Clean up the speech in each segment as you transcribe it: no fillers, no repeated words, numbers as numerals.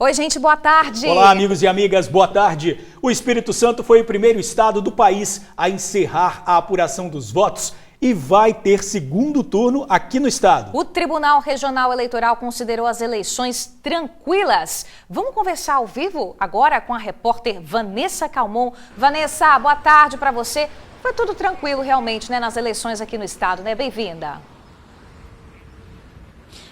Oi, gente, boa tarde. Olá, amigos e amigas, boa tarde. O Espírito Santo foi o primeiro estado do país a encerrar a apuração dos votos e vai ter segundo turno aqui no estado. O Tribunal Regional Eleitoral considerou as eleições tranquilas. Vamos conversar ao vivo agora com a repórter Vanessa Calmon. Vanessa, boa tarde para você. Foi tudo tranquilo realmente, né, nas eleições aqui no estado, né? Bem-vinda.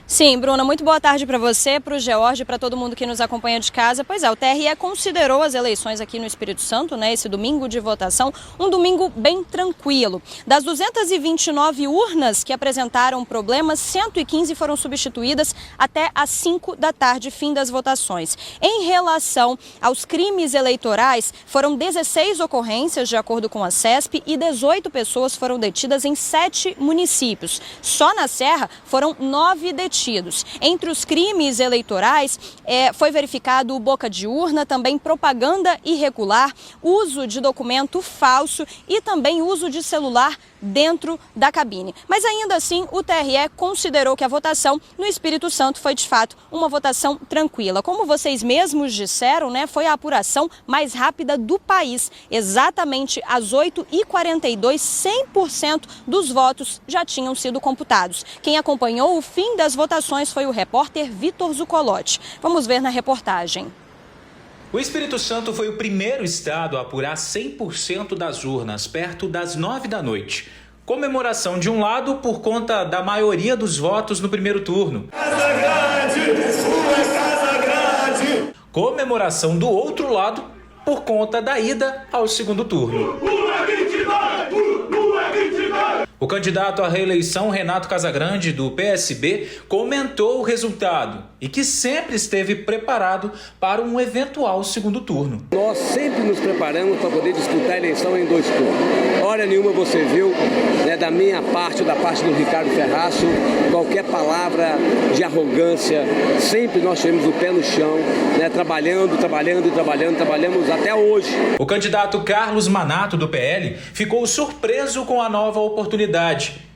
Sim, Bruna, muito boa tarde para você, para o George, para todo mundo que nos acompanha de casa. Pois é, o TRE considerou as eleições aqui no Espírito Santo, né, esse domingo de votação, um domingo bem tranquilo. Das 229 urnas que apresentaram problemas, 115 foram substituídas até às 5 da tarde, fim das votações. Em relação aos crimes eleitorais, foram 16 ocorrências, de acordo com a CESP, e 18 pessoas foram detidas em 7 municípios. Só na Serra foram 9 detidos. Entre os crimes eleitorais, foi verificado boca de urna, também propaganda irregular, uso de documento falso e também uso de celular dentro da cabine. Mas ainda assim, o TRE considerou que a votação no Espírito Santo foi de fato uma votação tranquila. Como vocês mesmos disseram, né, foi a apuração mais rápida do país. Exatamente às 8h42, 100% dos votos já tinham sido computados. Quem acompanhou o fim das votações foi o repórter Vitor Zucolotti. Vamos ver na reportagem. O Espírito Santo foi o primeiro estado a apurar 100% das urnas, perto das 9 da noite. Comemoração de um lado por conta da maioria dos votos no primeiro turno. Casa Grande! Casa Grande! Comemoração do outro lado por conta da ida ao segundo turno. O candidato à reeleição, Renato Casagrande, do PSB, comentou o resultado e que sempre esteve preparado para um eventual segundo turno. Nós sempre nos preparamos para poder disputar a eleição em 2 turnos. Hora nenhuma você viu, né, da minha parte ou da parte do Ricardo Ferraço, qualquer palavra de arrogância. Sempre nós tivemos o pé no chão, né, trabalhamos até hoje. O candidato Carlos Manato, do PL, ficou surpreso com a nova oportunidade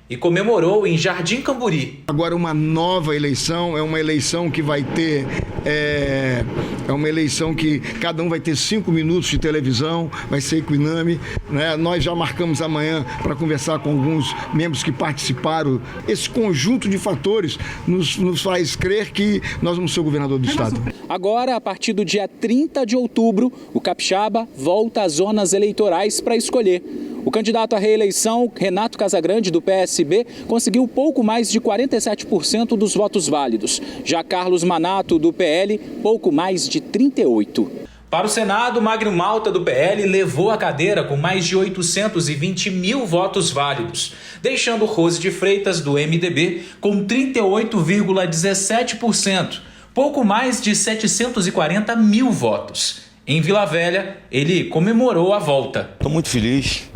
e comemorou em Jardim Camburi. Agora uma nova eleição, é uma eleição que vai ter, é uma eleição que cada um vai ter 5 minutos de televisão, vai ser equinâme, né? Nós já marcamos amanhã para conversar com alguns membros que participaram. Esse conjunto de fatores nos faz crer que nós vamos ser o governador do estado. Agora, a partir do dia 30 de outubro, o capixaba volta às zonas eleitorais para escolher. O candidato à reeleição, Renato Casagrande, do PSB, conseguiu pouco mais de 47% dos votos válidos. Já Carlos Manato, do PL, pouco mais de 38%. Para o Senado, Magno Malta, do PL, levou a cadeira com mais de 820 mil votos válidos, deixando Rose de Freitas, do MDB, com 38,17%, pouco mais de 740 mil votos. Em Vila Velha, ele comemorou a volta. Estou muito feliz.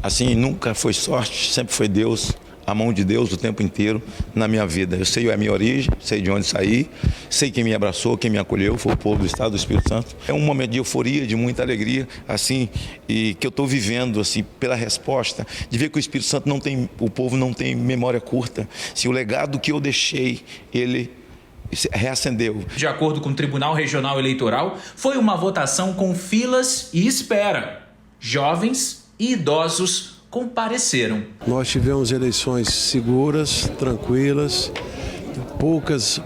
Assim, nunca foi sorte, sempre foi Deus, a mão de Deus o tempo inteiro na minha vida. Eu sei a minha origem, sei de onde saí, sei quem me abraçou, quem me acolheu, foi o povo do estado do Espírito Santo. É um momento de euforia, de muita alegria, assim, e que eu estou vivendo, assim, pela resposta, de ver que o Espírito Santo não tem, o povo não tem memória curta. Se o legado que eu deixei, ele reacendeu. De acordo com o Tribunal Regional Eleitoral, foi uma votação com filas e espera. Jovens e idosos compareceram. Nós tivemos eleições seguras, tranquilas,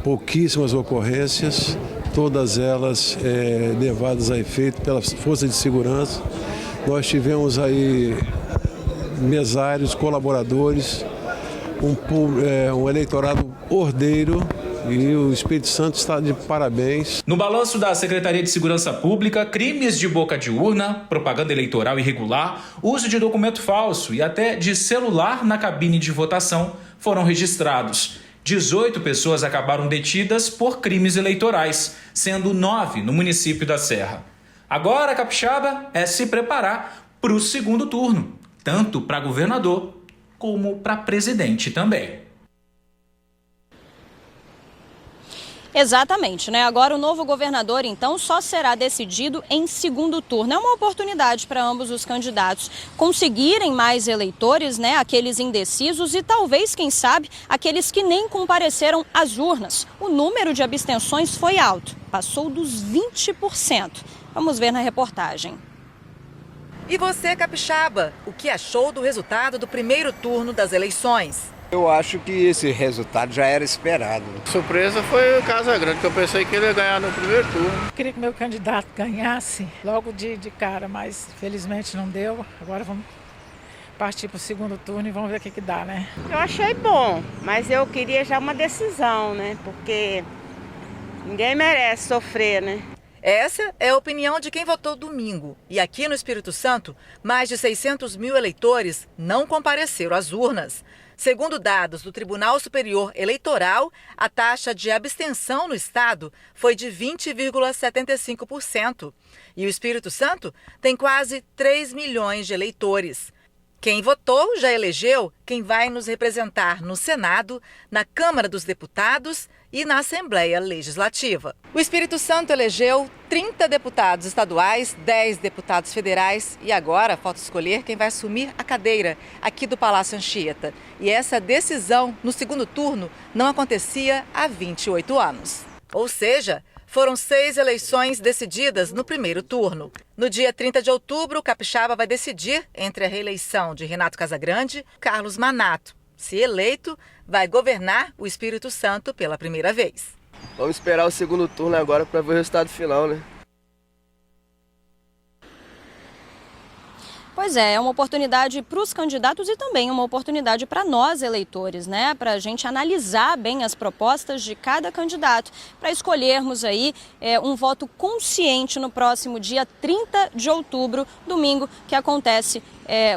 pouquíssimas ocorrências, todas elas levadas a efeito pelas forças de segurança. Nós tivemos aí mesários, colaboradores, um eleitorado ordeiro. E o Espírito Santo está de parabéns. No balanço da Secretaria de Segurança Pública, crimes de boca de urna, propaganda eleitoral irregular, uso de documento falso e até de celular na cabine de votação foram registrados. 18 pessoas acabaram detidas por crimes eleitorais, sendo 9 no município da Serra. Agora, capixaba, é se preparar para o segundo turno, tanto para governador como para presidente também. Exatamente, né? Agora o novo governador, então, só será decidido em segundo turno. É uma oportunidade para ambos os candidatos conseguirem mais eleitores, né? Aqueles indecisos e talvez, quem sabe, aqueles que nem compareceram às urnas. O número de abstenções foi alto, passou dos 20%. Vamos ver na reportagem. E você, capixaba, o que achou do resultado do primeiro turno das eleições? Eu acho que esse resultado já era esperado. Surpresa foi o Casagrande, que eu pensei que ele ia ganhar no primeiro turno. Eu queria que meu candidato ganhasse logo de cara, mas felizmente não deu. Agora vamos partir para o segundo turno e vamos ver o que dá, né? Eu achei bom, mas eu queria já uma decisão, né? Porque ninguém merece sofrer, né? Essa é a opinião de quem votou domingo. E aqui no Espírito Santo, mais de 600 mil eleitores não compareceram às urnas. Segundo dados do Tribunal Superior Eleitoral, a taxa de abstenção no estado foi de 20,75%. E o Espírito Santo tem quase 3 milhões de eleitores. Quem votou já elegeu quem vai nos representar no Senado, na Câmara dos Deputados e na Assembleia Legislativa. O Espírito Santo elegeu 30 deputados estaduais, 10 deputados federais e agora falta escolher quem vai assumir a cadeira aqui do Palácio Anchieta. E essa decisão no segundo turno não acontecia há 28 anos. Ou seja, foram 6 eleições decididas no primeiro turno. No dia 30 de outubro, o capixaba vai decidir entre a reeleição de Renato Casagrande e Carlos Manato. Se eleito, vai governar o Espírito Santo pela primeira vez. Vamos esperar o segundo turno agora para ver o resultado final, né? Pois é uma oportunidade para os candidatos e também uma oportunidade para nós, eleitores, né? Para a gente analisar bem as propostas de cada candidato, para escolhermos aí um voto consciente no próximo dia 30 de outubro, domingo, que acontece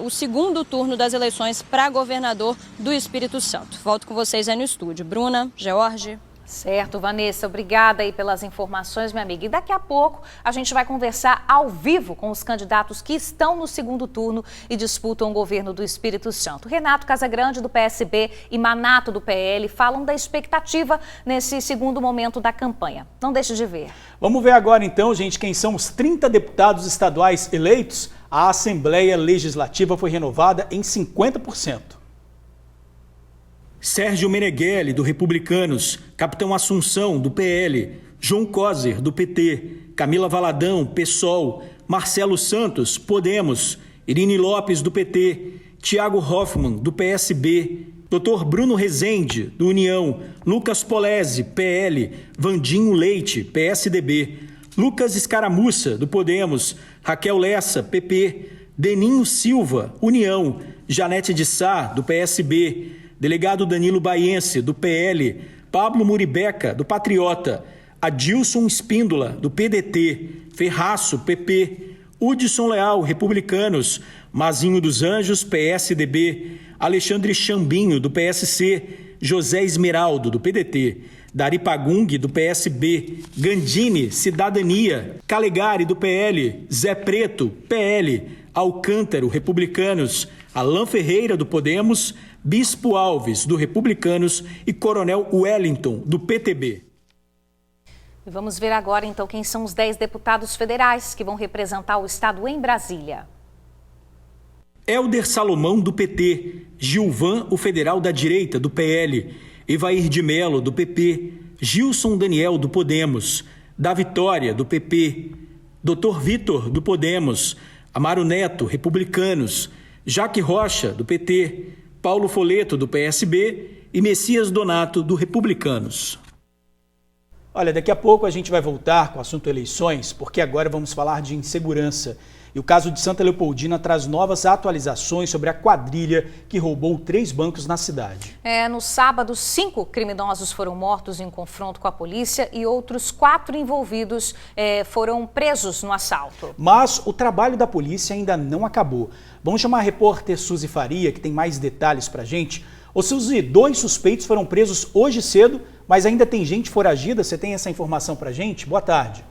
o segundo turno das eleições para governador do Espírito Santo. Volto com vocês aí no estúdio. Bruna, George. Certo, Vanessa, obrigada aí pelas informações, minha amiga. E daqui a pouco a gente vai conversar ao vivo com os candidatos que estão no segundo turno e disputam o governo do Espírito Santo. Renato Casagrande, do PSB, e Manato, do PL, falam da expectativa nesse segundo momento da campanha. Não deixe de ver. Vamos ver agora então, gente, quem são os 30 deputados estaduais eleitos. A Assembleia Legislativa foi renovada em 50%. Sérgio Meneghelli, do Republicanos, Capitão Assunção, do PL, João Coser, do PT, Camila Valadão, PSOL, Marcelo Santos, Podemos, Irine Lopes, do PT, Tiago Hoffmann, do PSB, Dr. Bruno Rezende, do União, Lucas Polese, PL, Vandinho Leite, PSDB, Lucas Escaramuça, do Podemos, Raquel Lessa, PP, Deninho Silva, União, Janete de Sá, do PSB, Delegado Danilo Baiense, do PL, Pablo Muribeca, do Patriota, Adilson Espíndola, do PDT, Ferraço, PP, Hudson Leal, Republicanos, Mazinho dos Anjos, PSDB, Alexandre Chambinho, do PSC, José Esmeraldo, do PDT, Dari Pagung, do PSB, Gandini, Cidadania, Calegari, do PL, Zé Preto, PL, Alcântaro, Republicanos, Alain Ferreira, do Podemos, Bispo Alves, do Republicanos e Coronel Wellington, do PTB. E vamos ver agora, então, quem são os 10 deputados federais que vão representar o estado em Brasília. Helder Salomão, do PT, Gilvan, o federal da direita, do PL, Evair de Mello, do PP, Gilson Daniel, do Podemos, da Vitória, do PP, Dr. Vitor, do Podemos, Amaro Neto, Republicanos, Jaque Rocha, do PT, Paulo Foleto, do PSB e Messias Donato, do Republicanos. Olha, daqui a pouco a gente vai voltar com o assunto eleições, porque agora vamos falar de insegurança. E o caso de Santa Leopoldina traz novas atualizações sobre a quadrilha que roubou 3 bancos na cidade. No sábado, 5 criminosos foram mortos em confronto com a polícia e outros 4 envolvidos foram presos no assalto. Mas o trabalho da polícia ainda não acabou. Vamos chamar a repórter Suzy Faria, que tem mais detalhes pra gente. Ô Suzy, 2 suspeitos foram presos hoje cedo, mas ainda tem gente foragida. Você tem essa informação pra gente? Boa tarde.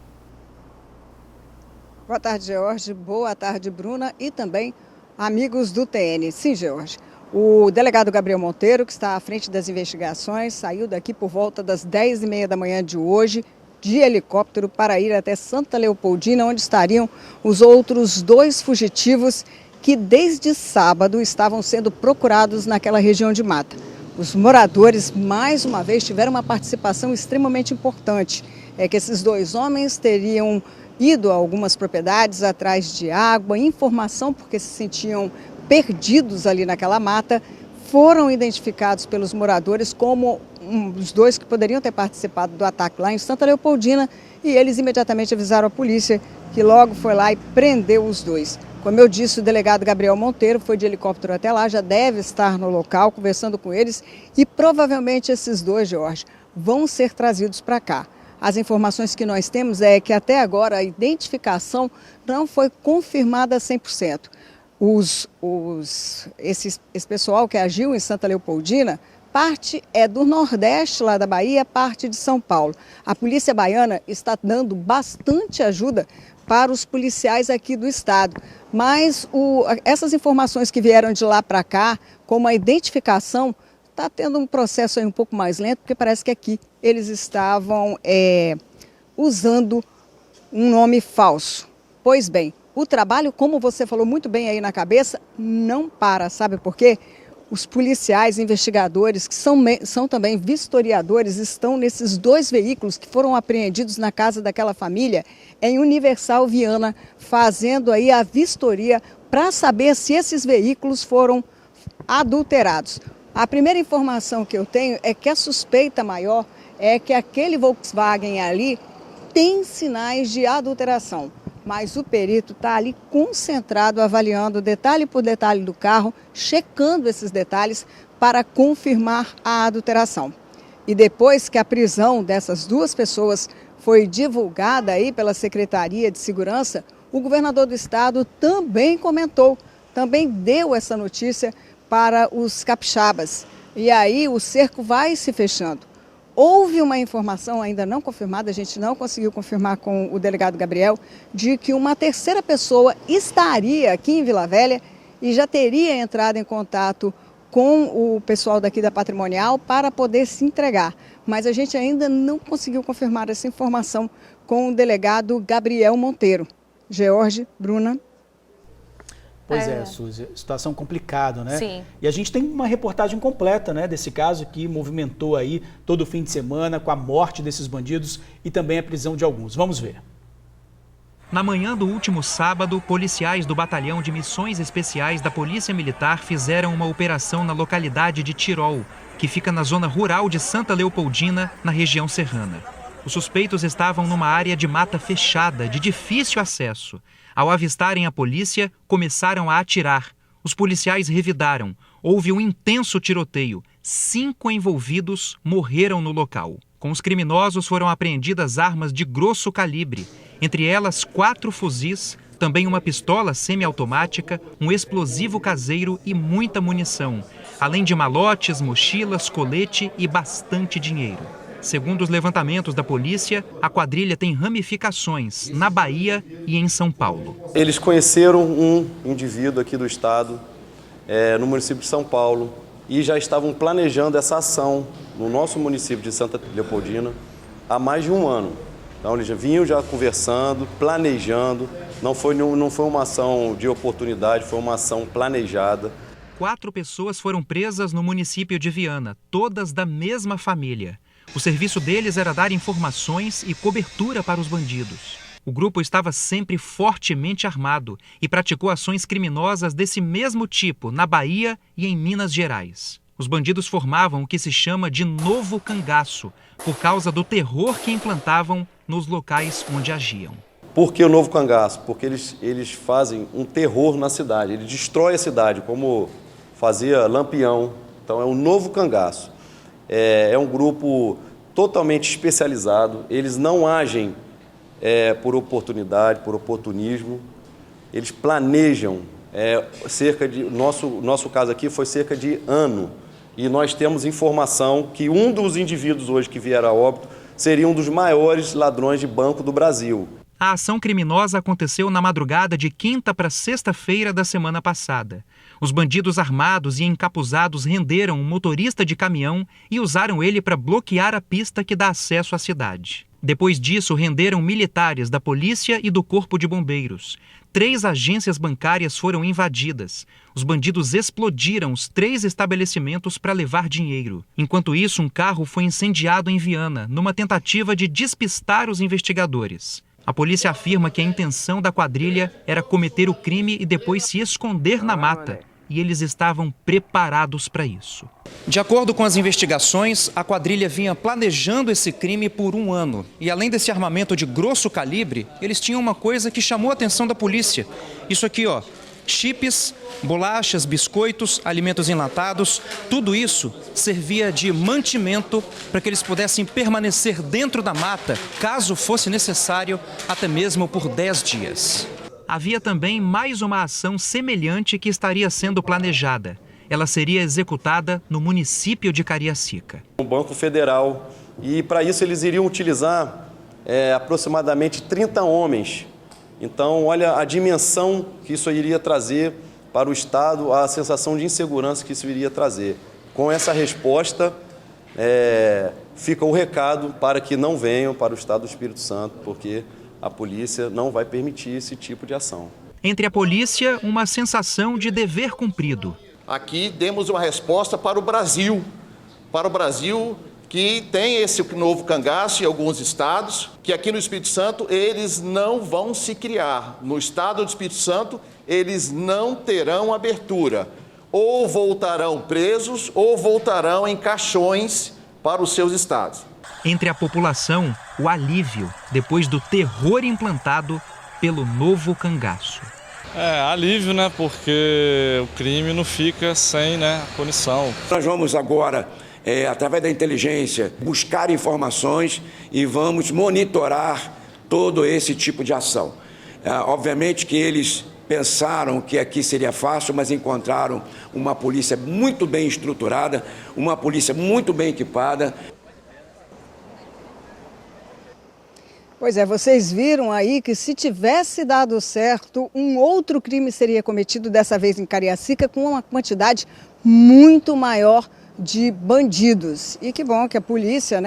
Boa tarde, George. Boa tarde, Bruna e também amigos do TN. Sim, George. O delegado Gabriel Monteiro, que está à frente das investigações, saiu daqui por volta das 10h30 da manhã de hoje, de helicóptero, para ir até Santa Leopoldina, onde estariam os outros 2 fugitivos que desde sábado estavam sendo procurados naquela região de mata. Os moradores, mais uma vez, tiveram uma participação extremamente importante. É que esses 2 homens teriam ido a algumas propriedades atrás de água, informação, porque se sentiam perdidos ali naquela mata, foram identificados pelos moradores como os 2 que poderiam ter participado do ataque lá em Santa Leopoldina, e eles imediatamente avisaram a polícia, que logo foi lá e prendeu os 2. Como eu disse, o delegado Gabriel Monteiro foi de helicóptero até lá, já deve estar no local conversando com eles, e provavelmente esses 2, Jorge, vão ser trazidos para cá. As informações que nós temos é que até agora a identificação não foi confirmada 100%. Esse pessoal que agiu em Santa Leopoldina, parte é do Nordeste lá da Bahia, parte de São Paulo. A polícia baiana está dando bastante ajuda para os policiais aqui do estado, mas essas informações que vieram de lá para cá, como a identificação, está tendo um processo aí um pouco mais lento, porque parece que aqui eles estavam usando um nome falso. Pois bem, o trabalho, como você falou muito bem aí na cabeça, não para, sabe por quê? Os policiais investigadores, que são também vistoriadores, estão nesses 2 veículos que foram apreendidos na casa daquela família, em Universal Viana, fazendo aí a vistoria para saber se esses veículos foram adulterados. A primeira informação que eu tenho é que a suspeita maior é que aquele Volkswagen ali tem sinais de adulteração. Mas o perito está ali concentrado, avaliando detalhe por detalhe do carro, checando esses detalhes para confirmar a adulteração. E depois que a prisão dessas 2 pessoas foi divulgada aí pela Secretaria de Segurança, o governador do estado também comentou, também deu essa notícia para os capixabas. E aí o cerco vai se fechando. Houve uma informação ainda não confirmada, a gente não conseguiu confirmar com o delegado Gabriel, de que uma 3ª pessoa estaria aqui em Vila Velha e já teria entrado em contato com o pessoal daqui da Patrimonial para poder se entregar. Mas a gente ainda não conseguiu confirmar essa informação com o delegado Gabriel Monteiro. George, Bruna. Pois é, Suzy, situação complicada, né? Sim. E a gente tem uma reportagem completa, né, desse caso que movimentou aí todo o fim de semana com a morte desses bandidos e também a prisão de alguns. Vamos ver. Na manhã do último sábado, policiais do Batalhão de Missões Especiais da Polícia Militar fizeram uma operação na localidade de Tirol, que fica na zona rural de Santa Leopoldina, na região serrana. Os suspeitos estavam numa área de mata fechada, de difícil acesso. Ao avistarem a polícia, começaram a atirar. Os policiais revidaram. Houve um intenso tiroteio. 5 envolvidos morreram no local. Com os criminosos foram apreendidas armas de grosso calibre, entre elas 4 fuzis, também uma pistola semiautomática, um explosivo caseiro e muita munição, além de malotes, mochilas, colete e bastante dinheiro. Segundo os levantamentos da polícia, a quadrilha tem ramificações na Bahia e em São Paulo. Eles conheceram um indivíduo aqui do estado, no município de São Paulo, e já estavam planejando essa ação no nosso município de Santa Leopoldina há mais de um ano. Então eles vinham já conversando, planejando, não foi uma ação de oportunidade, foi uma ação planejada. 4 pessoas foram presas no município de Viana, todas da mesma família. O serviço deles era dar informações e cobertura para os bandidos. O grupo estava sempre fortemente armado e praticou ações criminosas desse mesmo tipo na Bahia e em Minas Gerais. Os bandidos formavam o que se chama de novo cangaço, por causa do terror que implantavam nos locais onde agiam. Por que o novo cangaço? Porque eles fazem um terror na cidade, ele destrói a cidade, como fazia Lampião. Então é um novo cangaço. É um grupo totalmente especializado, eles não agem por oportunidade, por oportunismo, eles planejam, nosso caso aqui foi cerca de ano, e nós temos informação que um dos indivíduos hoje que vieram a óbito seria um dos maiores ladrões de banco do Brasil. A ação criminosa aconteceu na madrugada de quinta para sexta-feira da semana passada. Os bandidos armados e encapuzados renderam um motorista de caminhão e usaram ele para bloquear a pista que dá acesso à cidade. Depois disso, renderam militares da polícia e do Corpo de Bombeiros. 3 agências bancárias foram invadidas. Os bandidos explodiram os 3 estabelecimentos para levar dinheiro. Enquanto isso, um carro foi incendiado em Viana, numa tentativa de despistar os investigadores. A polícia afirma que a intenção da quadrilha era cometer o crime e depois se esconder na mata. E eles estavam preparados para isso. De acordo com as investigações, a quadrilha vinha planejando esse crime por 1 ano. E além desse armamento de grosso calibre, eles tinham uma coisa que chamou a atenção da polícia. Isso aqui, ó. Chips, bolachas, biscoitos, alimentos enlatados, tudo isso servia de mantimento para que eles pudessem permanecer dentro da mata, caso fosse necessário, até mesmo por 10 dias. Havia também mais uma ação semelhante que estaria sendo planejada. Ela seria executada no município de Cariacica. O Banco Federal, e para isso eles iriam utilizar aproximadamente 30 homens. Então, olha a dimensão que isso iria trazer para o Estado, a sensação de insegurança que isso iria trazer. Com essa resposta, fica o recado para que não venham para o Estado do Espírito Santo, porque a polícia não vai permitir esse tipo de ação. Entre a polícia, uma sensação de dever cumprido. Aqui demos uma resposta para o Brasil que tem esse novo cangaço em alguns estados, que aqui no Espírito Santo eles não vão se criar. No estado do Espírito Santo, eles não terão abertura. Ou voltarão presos ou voltarão em caixões para os seus estados. Entre a população, o alívio depois do terror implantado pelo novo cangaço. Alívio, né? Porque o crime não fica sem, punição. Nós vamos agora, através da inteligência, buscar informações e vamos monitorar todo esse tipo de ação. Obviamente que eles pensaram que aqui seria fácil, mas encontraram uma polícia muito bem estruturada, uma polícia muito bem equipada. Pois é, vocês viram aí que se tivesse dado certo, um outro crime seria cometido, dessa vez em Cariacica, com uma quantidade muito maior de bandidos. E que bom que a polícia,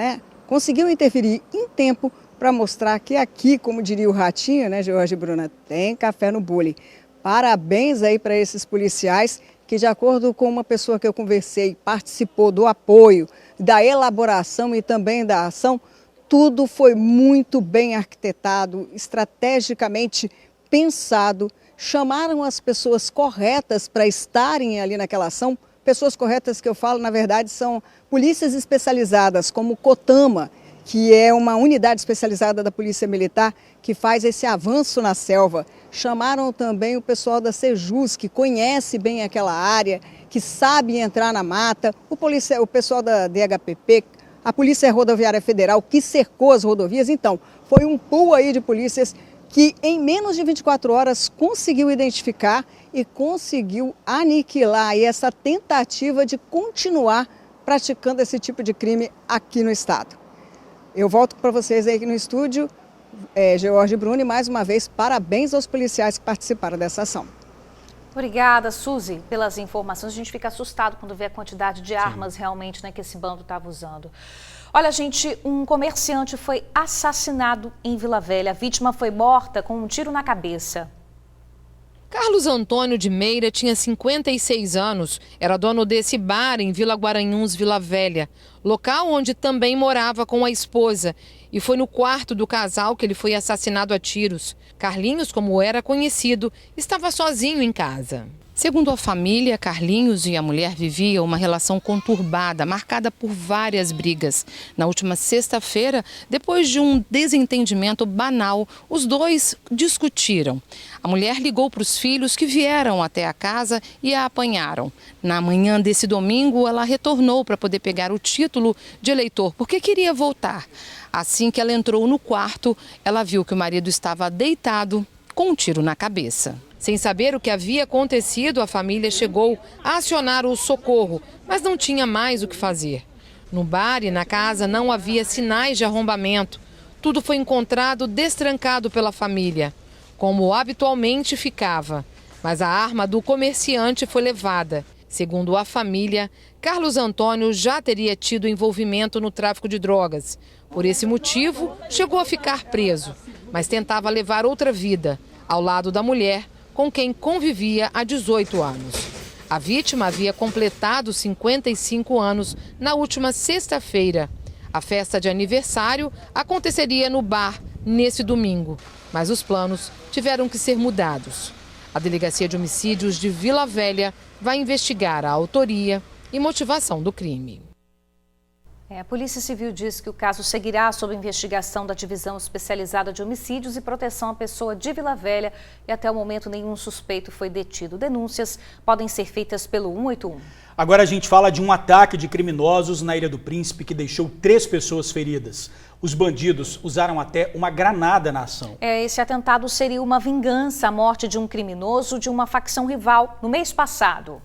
conseguiu interferir em tempo para mostrar que aqui, como diria o Ratinho, George e Bruna, tem café no bule. Parabéns aí para esses policiais que, de acordo com uma pessoa que eu conversei, participou do apoio, da elaboração e também da ação. Tudo foi muito bem arquitetado, estrategicamente pensado. Chamaram as pessoas corretas para estarem ali naquela ação. Pessoas corretas que eu falo, na verdade, são polícias especializadas, como o COTAMA, que é uma unidade especializada da Polícia Militar que faz esse avanço na selva. Chamaram também o pessoal da Sejus, que conhece bem aquela área, que sabe entrar na mata, o pessoal da DHPP, a Polícia Rodoviária Federal, que cercou as rodovias. Então, foi um pool aí de polícias que em menos de 24 horas conseguiu identificar e conseguiu aniquilar aí essa tentativa de continuar praticando esse tipo de crime aqui no estado. Eu volto para vocês aí aqui no estúdio, George e Bruno, e mais uma vez, parabéns aos policiais que participaram dessa ação. Obrigada, Suzy, pelas informações. A gente fica assustado quando vê a quantidade de armas realmente que esse bando estava usando. Olha, gente, um comerciante foi assassinado em Vila Velha. A vítima foi morta com um tiro na cabeça. Carlos Antônio de Meira tinha 56 anos, era dono desse bar em Vila Guaranhuns, Vila Velha, local onde também morava com a esposa. E foi no quarto do casal que ele foi assassinado a tiros. Carlinhos, como era conhecido, estava sozinho em casa. Segundo a família, Carlinhos e a mulher viviam uma relação conturbada, marcada por várias brigas. Na última sexta-feira, depois de um desentendimento banal, os dois discutiram. A mulher ligou para os filhos que vieram até a casa e a apanharam. Na manhã desse domingo, ela retornou para poder pegar o título de eleitor, porque queria voltar. Assim que ela entrou no quarto, ela viu que o marido estava deitado com um tiro na cabeça. Sem saber o que havia acontecido, a família chegou a acionar o socorro, mas não tinha mais o que fazer. No bar e na casa não havia sinais de arrombamento. tudo foi encontrado destrancado pela família, como habitualmente ficava. Mas a arma do comerciante foi levada. Segundo a família, Carlos Antônio já teria tido envolvimento no tráfico de drogas. Por esse motivo, chegou a ficar preso, mas tentava levar outra vida, ao lado da mulher com quem convivia há 18 anos. A vítima havia completado 55 anos na última sexta-feira. A festa de aniversário aconteceria no bar nesse domingo, mas os planos tiveram que ser mudados. A Delegacia de Homicídios de Vila Velha vai investigar a autoria e motivação do crime. A Polícia Civil diz que o caso seguirá sob investigação da Divisão Especializada de Homicídios e Proteção à Pessoa de Vila Velha e até o momento nenhum suspeito foi detido. Denúncias podem ser feitas pelo 181. Agora a gente fala de um ataque de criminosos na Ilha do Príncipe que deixou 3 pessoas feridas. Os bandidos usaram até uma granada na ação. Esse atentado seria uma vingança à morte de um criminoso de uma facção rival no mês passado.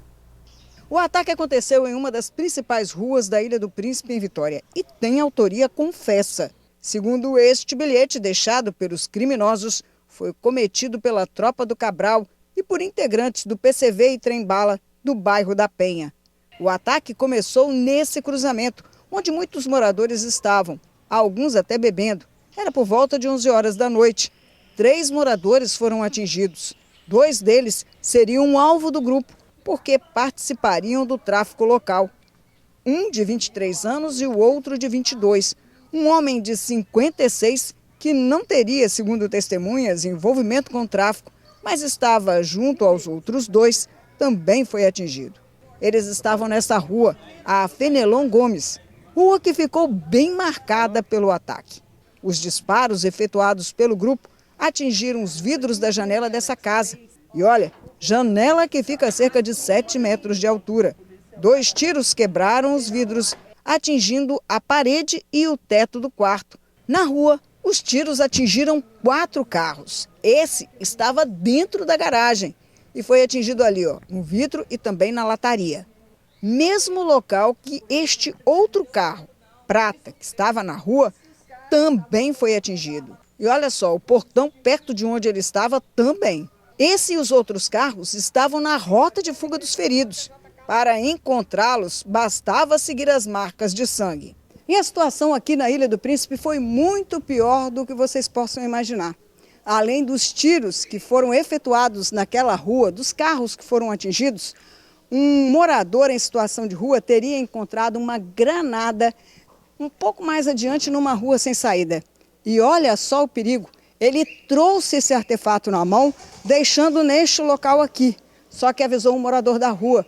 O ataque aconteceu em uma das principais ruas da Ilha do Príncipe, em Vitória, e tem autoria confessa. Segundo este bilhete deixado pelos criminosos, foi cometido pela Tropa do Cabral e por integrantes do PCV e Trem-Bala do bairro da Penha. O ataque começou nesse cruzamento, onde muitos moradores estavam, alguns até bebendo. Era por volta de 11 horas da noite. 3 moradores foram atingidos. 2 deles seriam alvo do grupo, porque participariam do tráfico local. Um de 23 anos e o outro de 22. Um homem de 56 que não teria, segundo testemunhas, envolvimento com o tráfico, mas estava junto aos outros 2, também foi atingido. Eles estavam nessa rua, a Fenelon Gomes, rua que ficou bem marcada pelo ataque. Os disparos efetuados pelo grupo atingiram os vidros da janela dessa casa. E olha, janela que fica a cerca de 7 metros de altura. 2 tiros quebraram os vidros, atingindo a parede e o teto do quarto. Na rua, os tiros atingiram 4 carros. Esse estava dentro da garagem e foi atingido ali, no vidro e também na lataria. Mesmo local que este outro carro, prata, que estava na rua, também foi atingido. E olha só, o portão perto de onde ele estava também. Esse e os outros carros estavam na rota de fuga dos feridos. Para encontrá-los, bastava seguir as marcas de sangue. E a situação aqui na Ilha do Príncipe foi muito pior do que vocês possam imaginar. Além dos tiros que foram efetuados naquela rua, dos carros que foram atingidos, um morador em situação de rua teria encontrado uma granada um pouco mais adiante numa rua sem saída. E olha só o perigo. Ele trouxe esse artefato na mão, deixando neste local aqui. Só que avisou um morador da rua,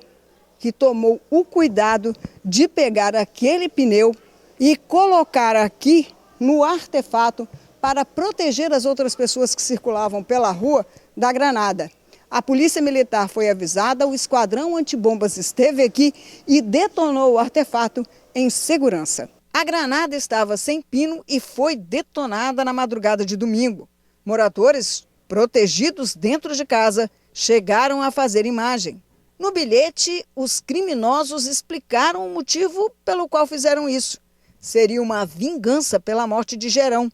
que tomou o cuidado de pegar aquele pneu e colocar aqui no artefato para proteger as outras pessoas que circulavam pela rua da granada. A Polícia Militar foi avisada, o esquadrão antibombas esteve aqui e detonou o artefato em segurança. A granada estava sem pino e foi detonada na madrugada de domingo. Moradores, protegidos dentro de casa, chegaram a fazer imagem. No bilhete, os criminosos explicaram o motivo pelo qual fizeram isso. Seria uma vingança pela morte de Gerão.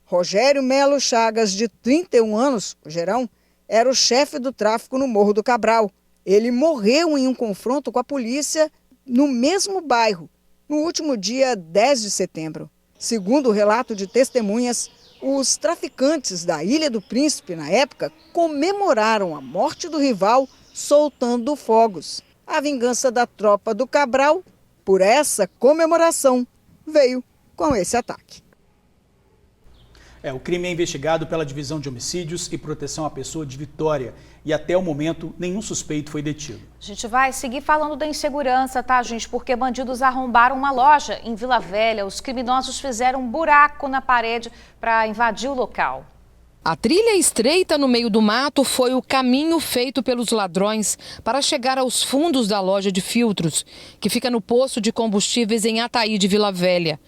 Rogério Melo Chagas, de 31 anos, o Gerão, era o chefe do tráfico no Morro do Cabral. Ele morreu em um confronto com a polícia no mesmo bairro, no último dia 10 de setembro. Segundo o relato de testemunhas, os traficantes da Ilha do Príncipe, na época, comemoraram a morte do rival soltando fogos. A vingança da tropa do Cabral, por essa comemoração, veio com esse ataque. O crime é investigado pela Divisão de Homicídios e Proteção à Pessoa de Vitória e até o momento nenhum suspeito foi detido. A gente vai seguir falando da insegurança, tá, gente? Porque bandidos arrombaram uma loja em Vila Velha. Os criminosos fizeram um buraco na parede para invadir o local. A trilha estreita no meio do mato foi o caminho feito pelos ladrões para chegar aos fundos da loja de filtros, que fica no posto de combustíveis em Ataí de Vila Velha.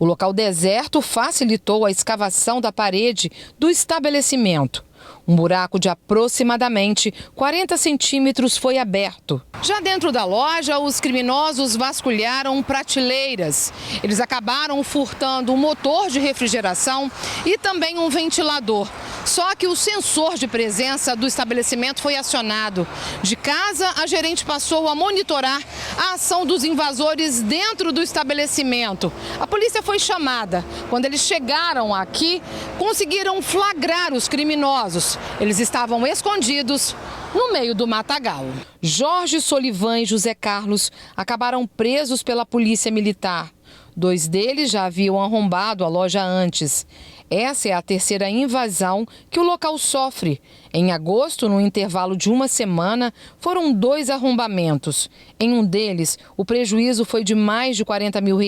O local deserto facilitou a escavação da parede do estabelecimento. Um buraco de aproximadamente 40 centímetros foi aberto. Já dentro da loja, os criminosos vasculharam prateleiras. Eles acabaram furtando um motor de refrigeração e também um ventilador. Só que o sensor de presença do estabelecimento foi acionado. De casa, a gerente passou a monitorar a ação dos invasores dentro do estabelecimento. A polícia foi chamada. Quando eles chegaram aqui, conseguiram flagrar os criminosos. Eles estavam escondidos no meio do matagal. Jorge Solivan e José Carlos acabaram presos pela polícia militar. 2 deles já haviam arrombado a loja antes. Essa é a terceira invasão que o local sofre. Em agosto, no intervalo de uma semana, foram 2 arrombamentos. Em um deles, o prejuízo foi de mais de R$40 mil.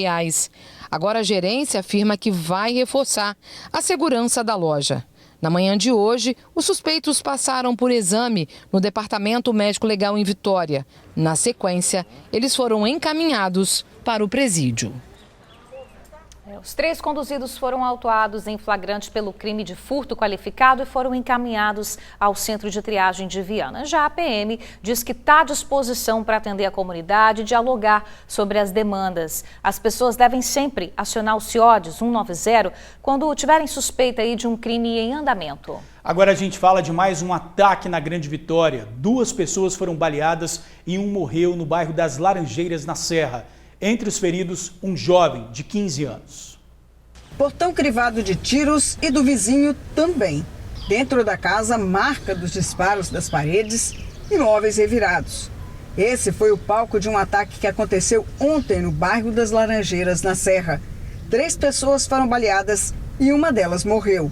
Agora a gerência afirma que vai reforçar a segurança da loja. Na manhã de hoje, os suspeitos passaram por exame no Departamento Médico Legal em Vitória. Na sequência, eles foram encaminhados para o presídio. Os 3 conduzidos foram autuados em flagrante pelo crime de furto qualificado e foram encaminhados ao centro de triagem de Viana. Já a PM diz que está à disposição para atender a comunidade e dialogar sobre as demandas. As pessoas devem sempre acionar o CIODES 190 quando tiverem suspeita aí de um crime em andamento. Agora a gente fala de mais um ataque na Grande Vitória. 2 pessoas foram baleadas e um morreu no bairro das Laranjeiras, na Serra. Entre os feridos, um jovem de 15 anos. Portão crivado de tiros e do vizinho também. Dentro da casa, marca dos disparos das paredes e móveis revirados. Esse foi o palco de um ataque que aconteceu ontem no bairro das Laranjeiras, na Serra. 3 pessoas foram baleadas e uma delas morreu.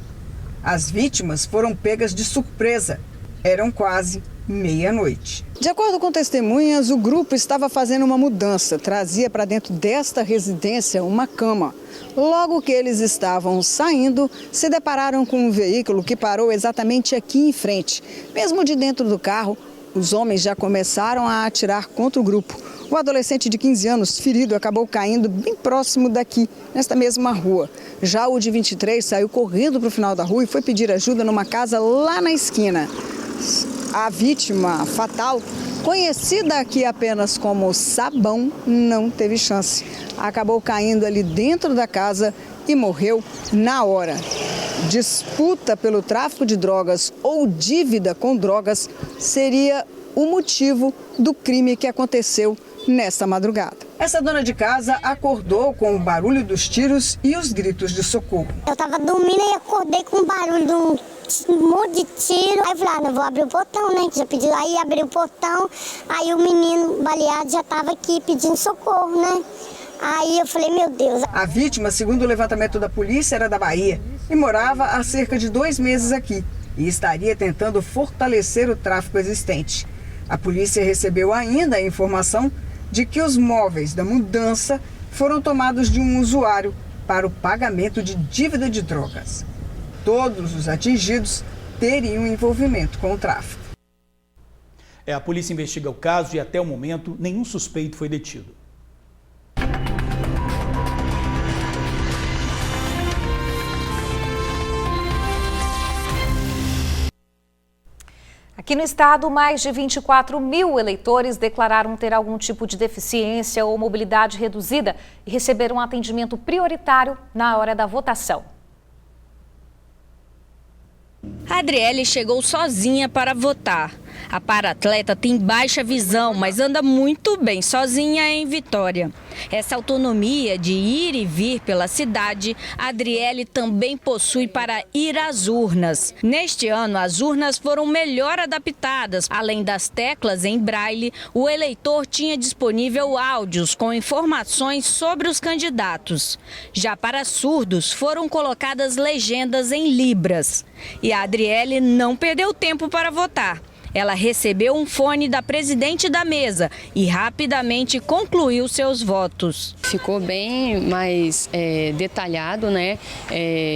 As vítimas foram pegas de surpresa. Eram quase meia-noite. De acordo com testemunhas, o grupo estava fazendo uma mudança. Trazia para dentro desta residência uma cama. Logo que eles estavam saindo, se depararam com um veículo que parou exatamente aqui em frente. Mesmo de dentro do carro, os homens já começaram a atirar contra o grupo. O adolescente de 15 anos, ferido, acabou caindo bem próximo daqui, nesta mesma rua. Já o de 23 saiu correndo para o final da rua e foi pedir ajuda numa casa lá na esquina. A vítima fatal, conhecida aqui apenas como Sabão, não teve chance. Acabou caindo ali dentro da casa e morreu na hora. Disputa pelo tráfico de drogas ou dívida com drogas seria o motivo do crime que aconteceu nesta madrugada. Essa dona de casa acordou com o barulho dos tiros e os gritos de socorro. Eu estava dormindo e acordei com o barulho de um monte de tiro. Aí eu falei, não vou abrir o portão, né? Que já pediu. Aí abri o portão, aí o menino baleado já estava aqui pedindo socorro, né? Aí eu falei, meu Deus. A vítima, segundo o levantamento da polícia, era da Bahia e morava há cerca de 2 meses aqui e estaria tentando fortalecer o tráfico existente. A polícia recebeu ainda a informação de que os móveis da mudança foram tomados de um usuário para o pagamento de dívida de drogas. Todos os atingidos teriam envolvimento com o tráfico. A polícia investiga o caso e até o momento nenhum suspeito foi detido. Aqui no estado, mais de 24 mil eleitores declararam ter algum tipo de deficiência ou mobilidade reduzida e receberam um atendimento prioritário na hora da votação. A Adriele chegou sozinha para votar. A paratleta tem baixa visão, mas anda muito bem sozinha em Vitória. Essa autonomia de ir e vir pela cidade, a Adriele também possui para ir às urnas. Neste ano, as urnas foram melhor adaptadas. Além das teclas em braille, o eleitor tinha disponível áudios com informações sobre os candidatos. Já para surdos, foram colocadas legendas em libras. E a Adriele não perdeu tempo para votar. Ela recebeu um fone da presidente da mesa e rapidamente concluiu seus votos. Ficou bem mais detalhado, né?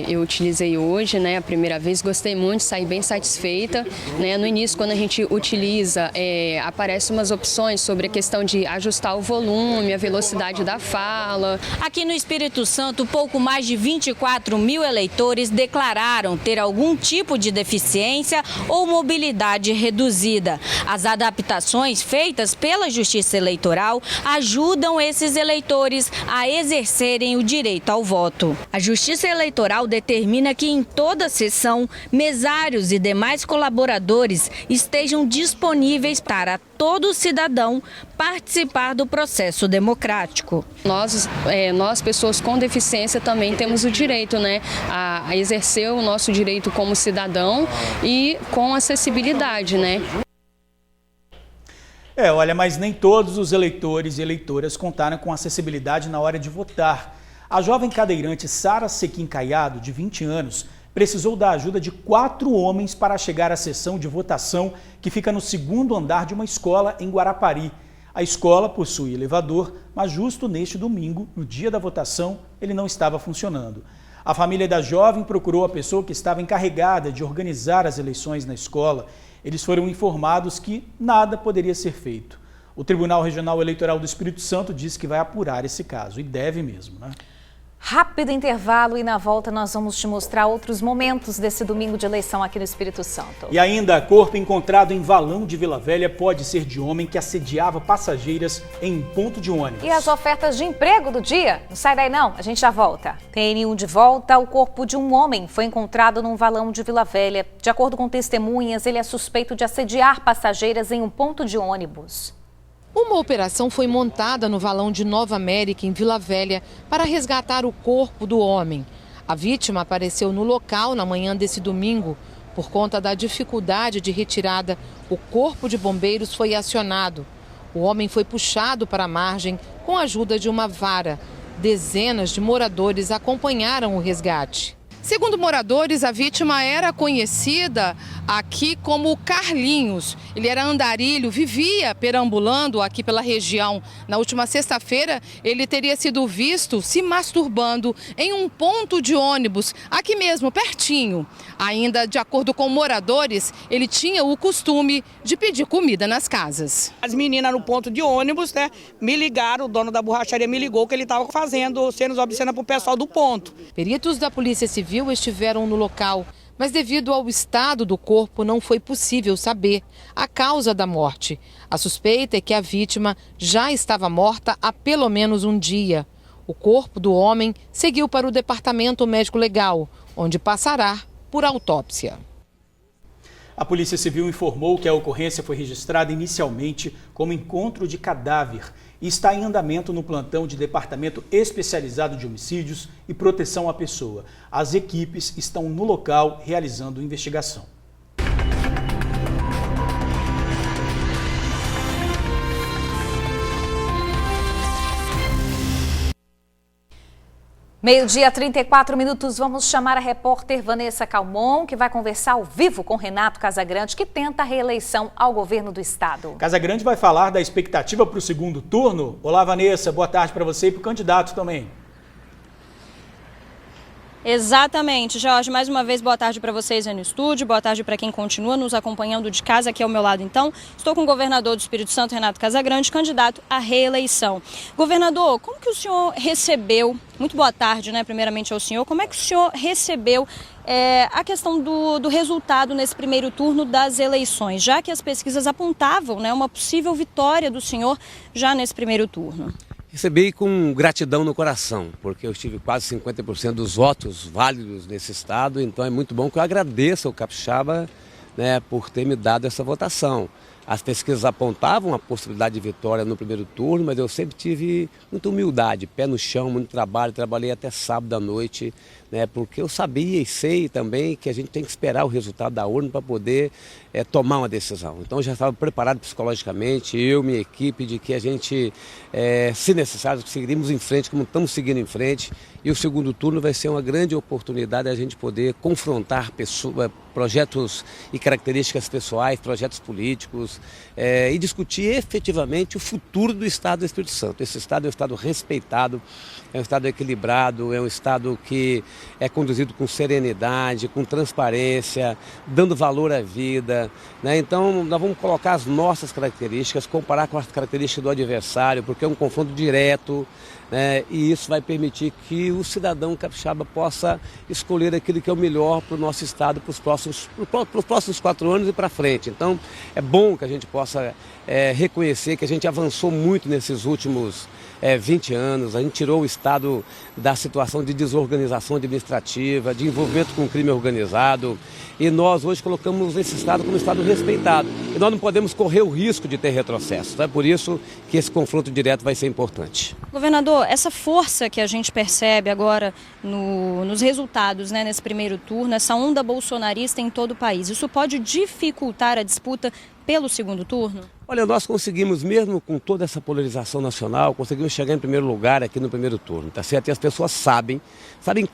Eu utilizei hoje, né? A primeira vez, gostei muito, saí bem satisfeita, né? No início, quando a gente utiliza, aparecem umas opções sobre a questão de ajustar o volume, a velocidade da fala. Aqui no Espírito Santo, pouco mais de 24 mil eleitores declararam ter algum tipo de deficiência ou mobilidade reduzida. As adaptações feitas pela Justiça Eleitoral ajudam esses eleitores a exercerem o direito ao voto. A Justiça Eleitoral determina que em toda sessão, mesários e demais colaboradores estejam disponíveis para todo cidadão participar do processo democrático. Nós, pessoas com deficiência, também temos o direito, né, a exercer o nosso direito como cidadão e com acessibilidade, né? Olha, mas nem todos os eleitores e eleitoras contaram com acessibilidade na hora de votar. A jovem cadeirante Sara Sequim Caiado, de 20 anos, precisou da ajuda de 4 homens para chegar à sessão de votação que fica no 2º andar de uma escola em Guarapari. A escola possui elevador, mas justo neste domingo, no dia da votação, ele não estava funcionando. A família da jovem procurou a pessoa que estava encarregada de organizar as eleições na escola. Eles foram informados que nada poderia ser feito. O Tribunal Regional Eleitoral do Espírito Santo disse que vai apurar esse caso, e deve mesmo, né? Rápido intervalo e na volta nós vamos te mostrar outros momentos desse domingo de eleição aqui no Espírito Santo. E ainda, corpo encontrado em valão de Vila Velha pode ser de homem que assediava passageiras em um ponto de ônibus. E as ofertas de emprego do dia? Não sai daí não, a gente já volta. TN1 de volta, o corpo de um homem foi encontrado num valão de Vila Velha. De acordo com testemunhas, ele é suspeito de assediar passageiras em um ponto de ônibus. Uma operação foi montada no valão de Nova América, em Vila Velha, para resgatar o corpo do homem. A vítima apareceu no local na manhã desse domingo. Por conta da dificuldade de retirada, o corpo de bombeiros foi acionado. O homem foi puxado para a margem com a ajuda de uma vara. Dezenas de moradores acompanharam o resgate. Segundo moradores, a vítima era conhecida aqui como Carlinhos. Ele era andarilho, vivia perambulando aqui pela região. Na última sexta-feira, ele teria sido visto se masturbando em um ponto de ônibus, aqui mesmo, pertinho. Ainda, de acordo com moradores, ele tinha o costume de pedir comida nas casas. As meninas no ponto de ônibus, né, me ligaram, o dono da borracharia me ligou que ele estava fazendo cenas obscenas para o pessoal do ponto. Peritos da Polícia Civil estiveram no local, mas devido ao estado do corpo não foi possível saber a causa da morte. A suspeita é que a vítima já estava morta há pelo menos um dia. O corpo do homem seguiu para o Departamento Médico Legal, onde passará por autópsia. A Polícia Civil informou que a ocorrência foi registrada inicialmente como encontro de cadáver e está em andamento no plantão de Departamento Especializado de Homicídios e Proteção à Pessoa. As equipes estão no local realizando investigação. Meio-dia, 34 minutos, vamos chamar a repórter Vanessa Calmon, que vai conversar ao vivo com Renato Casagrande, que tenta a reeleição ao governo do estado. Casagrande vai falar da expectativa para o segundo turno. Olá, Vanessa, boa tarde para você e para o candidato também. Exatamente, Jorge. Mais uma vez, boa tarde para vocês aí no estúdio, boa tarde para quem continua nos acompanhando de casa aqui ao meu lado. Então, estou com o governador do Espírito Santo, Renato Casagrande, candidato à reeleição. Governador, como que o senhor recebeu, muito boa tarde, né, primeiramente ao senhor, como é que o senhor recebeu a questão do resultado nesse primeiro turno das eleições, já que as pesquisas apontavam, né, uma possível vitória do senhor já nesse primeiro turno? Recebi com gratidão no coração, porque eu tive quase 50% dos votos válidos nesse estado, então é muito bom que eu agradeça ao capixaba, né, por ter me dado essa votação. As pesquisas apontavam a possibilidade de vitória no primeiro turno, mas eu sempre tive muita humildade, pé no chão, muito trabalho, trabalhei até sábado à noite, né, porque eu sabia e sei também que a gente tem que esperar o resultado da urna para poder tomar uma decisão. Então eu já estava preparado psicologicamente, eu, minha equipe, de que a gente, se necessário, seguiríamos em frente como estamos seguindo em frente, e o segundo turno vai ser uma grande oportunidade a gente poder confrontar projetos e características pessoais, projetos políticos, e discutir efetivamente o futuro do Estado do Espírito Santo. Esse Estado é um Estado respeitado, é um Estado equilibrado, é um Estado que é conduzido com serenidade, com transparência, dando valor à vida, né? Então nós vamos colocar as nossas características, comparar com as características do adversário, porque é um confronto direto, né? E isso vai permitir que o cidadão capixaba possa escolher aquilo que é o melhor para o nosso Estado para os próximos 4 anos e para frente. Então é bom que a gente possa reconhecer que a gente avançou muito nesses últimos 20 anos, a gente tirou o Estado da situação de desorganização administrativa, de envolvimento com o crime organizado, e nós hoje colocamos esse Estado como um Estado respeitado. E nós não podemos correr o risco de ter retrocesso. É por isso que esse confronto direto vai ser importante. Governador, essa força que a gente percebe agora nos resultados, né, nesse primeiro turno, essa onda bolsonarista em todo o país, isso pode dificultar a disputa pelo segundo turno? Olha, nós conseguimos, mesmo com toda essa polarização nacional, conseguimos chegar em primeiro lugar aqui no primeiro turno, tá certo? E as pessoas sabem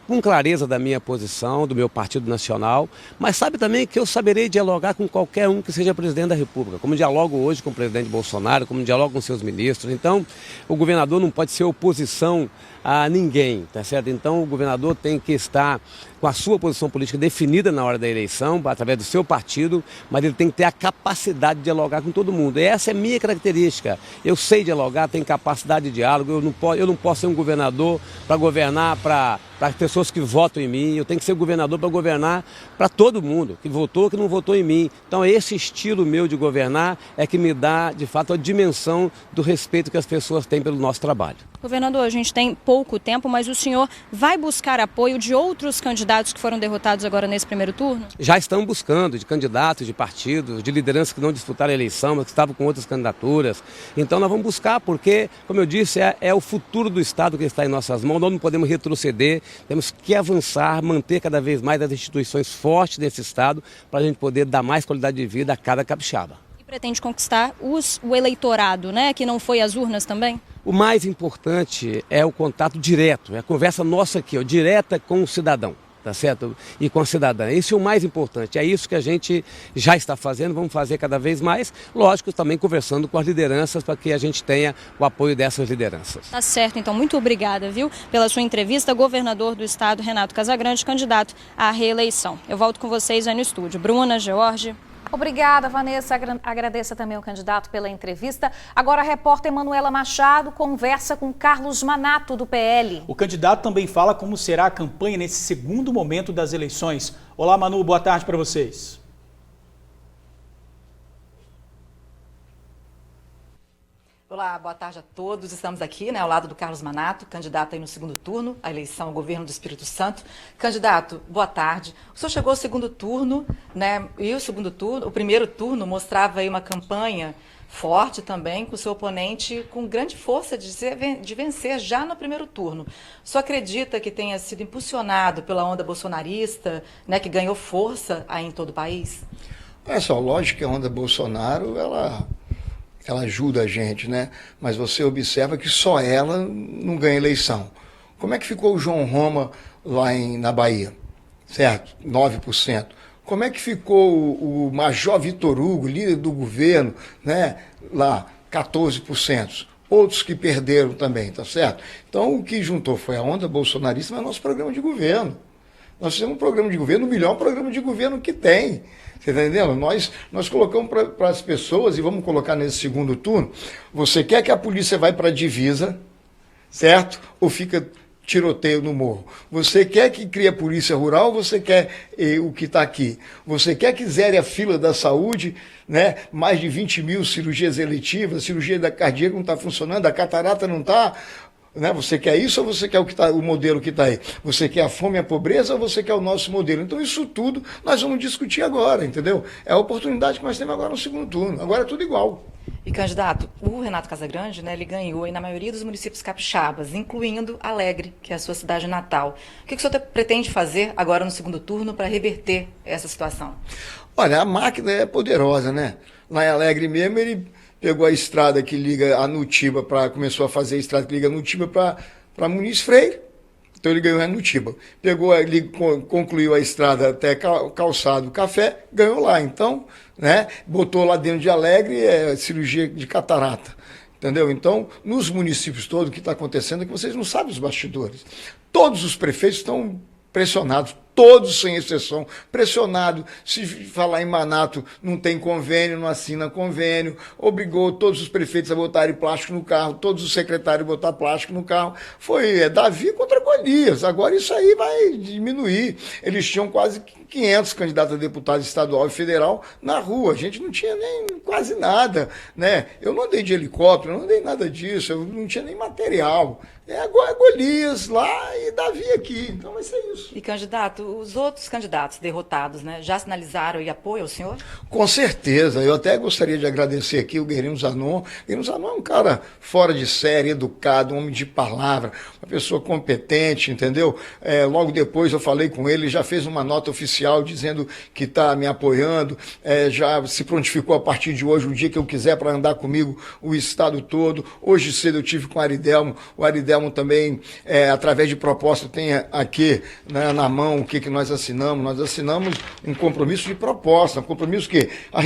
com clareza da minha posição, do meu partido nacional, mas sabe também que eu saberei dialogar com qualquer um que seja presidente da República, como dialogo hoje com o presidente Bolsonaro, como dialogo com seus ministros. Então, o governador não pode ser oposição a ninguém, tá certo? Então, o governador tem que estar com a sua posição política definida na hora da eleição, através do seu partido, mas ele tem que ter a capacidade de dialogar com todo mundo. E essa é a minha característica. Eu sei dialogar, tenho capacidade de diálogo, eu não posso ser um governador para governar para as pessoas que votam em mim, eu tenho que ser governador para governar para todo mundo, que votou, que não votou em mim. Então esse estilo meu de governar é que me dá, de fato, a dimensão do respeito que as pessoas têm pelo nosso trabalho. Governador, a gente tem pouco tempo, mas o senhor vai buscar apoio de outros candidatos que foram derrotados agora nesse primeiro turno? Já estão buscando, de candidatos, de partidos, de lideranças que não disputaram a eleição, mas que estavam com outras candidaturas. Então nós vamos buscar, porque, como eu disse, é o futuro do Estado que está em nossas mãos. Nós não podemos retroceder, temos que avançar, manter cada vez mais as instituições fortes desse Estado, para a gente poder dar mais qualidade de vida a cada capixaba. E pretende conquistar o eleitorado, né, que não foi às urnas também? O mais importante é o contato direto, é a conversa nossa aqui, direta com o cidadão, tá certo? E com a cidadã. Isso é o mais importante, é isso que a gente já está fazendo, vamos fazer cada vez mais, lógico, também conversando com as lideranças para que a gente tenha o apoio dessas lideranças. Tá certo, então muito obrigada, viu, pela sua entrevista, governador do estado, Renato Casagrande, candidato à reeleição. Eu volto com vocês aí no estúdio. Bruna, George. Obrigada, Vanessa. Agradeço também ao candidato pela entrevista. Agora a repórter Manuela Machado conversa com Carlos Manato, do PL. O candidato também fala como será a campanha nesse segundo momento das eleições. Olá, Manu, boa tarde para vocês. Olá, boa tarde a todos. Estamos aqui, ao lado do Carlos Manato, candidato aí no segundo turno, à eleição ao governo do Espírito Santo. Candidato, boa tarde. O senhor chegou ao segundo turno, E o primeiro turno mostrava aí uma campanha forte também, com o seu oponente com grande força de vencer já no primeiro turno. O senhor acredita que tenha sido impulsionado pela onda bolsonarista, que ganhou força aí em todo o país? É só, lógico que a onda Bolsonaro, ela ajuda a gente, Mas você observa que só ela não ganha eleição. Como é que ficou o João Roma lá na Bahia? Certo? 9%. Como é que ficou o Major Vitor Hugo, líder do governo, lá, 14%. Outros que perderam também, tá certo? Então, o que juntou foi a onda bolsonarista, mas nosso programa de governo. Nós fizemos um programa de governo, o melhor programa de governo que tem. Você está entendendo? Nós colocamos para as pessoas, e vamos colocar nesse segundo turno, você quer que a polícia vá para a divisa, certo? Ou fica tiroteio no morro? Você quer que crie a polícia rural, ou você quer o que está aqui? Você quer que zere a fila da saúde, mais de 20 mil cirurgias eletivas, cirurgia da cardíaca não está funcionando, a catarata não está, Né? Você quer isso ou você quer o modelo que está aí? Você quer a fome e a pobreza ou você quer o nosso modelo? Então isso tudo nós vamos discutir agora, entendeu? É a oportunidade que nós temos agora no segundo turno. Agora é tudo igual. E, candidato, o Renato Casagrande, né, ele ganhou aí na maioria dos municípios capixabas, incluindo Alegre, que é a sua cidade natal. O que o senhor pretende fazer agora no segundo turno para reverter essa situação? Olha, a máquina é poderosa, né? Lá em Alegre mesmo, ele pegou a estrada que liga a Nutiba, começou a fazer a estrada que liga a Nutiba para Muniz Freire. Então ele ganhou a Nutiba. Concluiu a estrada até Calçado Café, ganhou lá. Então, né, botou lá dentro de Alegre cirurgia de catarata. Entendeu? Então, nos municípios todos, o que está acontecendo é que vocês não sabem os bastidores. Todos os prefeitos estão pressionados, todos sem exceção, pressionado. Se falar em Manato, não tem convênio, não assina convênio, obrigou todos os prefeitos a botarem plástico no carro, todos os secretários a botar plástico no carro. Foi Davi contra Golias. Agora isso aí vai diminuir. Eles tinham quase 500 candidatos a deputado estadual e federal na rua. A gente não tinha nem quase nada, né? Eu não andei de helicóptero, não andei nada disso, eu não tinha nem material. Agora Golias lá e Davi aqui. Então vai ser isso. E, candidato, os outros candidatos derrotados, né, já sinalizaram e apoiam o senhor? Com certeza. Eu até gostaria de agradecer aqui o Guerino Zanon. Guerino Zanon é um cara fora de série, educado, um homem de palavra, uma pessoa competente, entendeu? Logo depois eu falei com ele, já fez uma nota oficial dizendo que está me apoiando, já se prontificou a partir de hoje, o dia que eu quiser, para andar comigo o estado todo. Hoje cedo eu tive com o Aridelmo também, através de proposta, tem aqui, né, na mão o que nós assinamos. Nós assinamos um compromisso de proposta, um compromisso que a